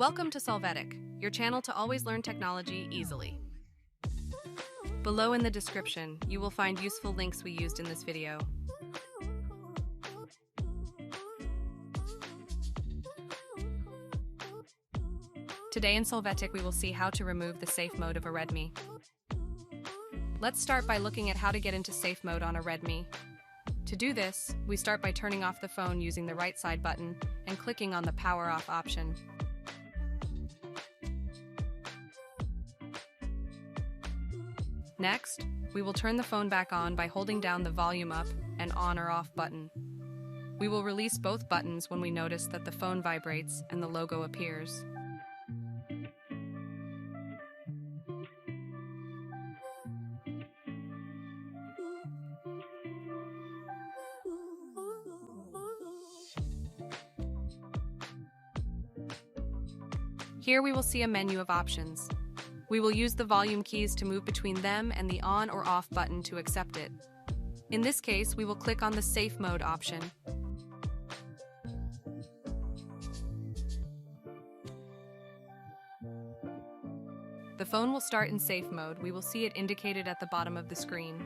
Welcome to Solvetic, your channel to always learn technology easily. Below in the description, you will find useful links we used in this video. Today in Solvetic, we will see how to remove the safe mode of a Redmi. Let's start by looking at how to get into safe mode on a Redmi. To do this, we start by turning off the phone using the right side button and clicking on the power off option. Next, we will turn the phone back on by holding down the volume up and on or off button. We will release both buttons when we notice that the phone vibrates and the logo appears. Here we will see a menu of options. We will use the volume keys to move between them and the on or off button to accept it. In this case, we will click on the safe mode option. The phone will start in safe mode. We will see it indicated at the bottom of the screen.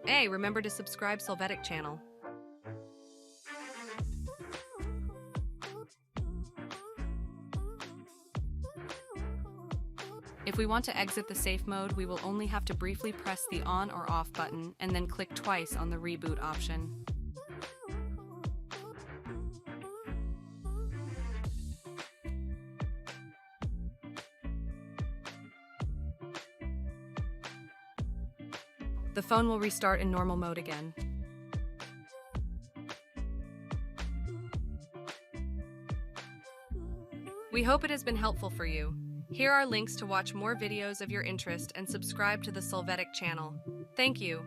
Hey, remember to subscribe Solvetic channel. If we want to exit the safe mode, we will only have to briefly press the on or off button and then click twice on the reboot option. The phone will restart in normal mode again. We hope it has been helpful for you. Here are links to watch more videos of your interest and subscribe to the Solvetic channel. Thank you.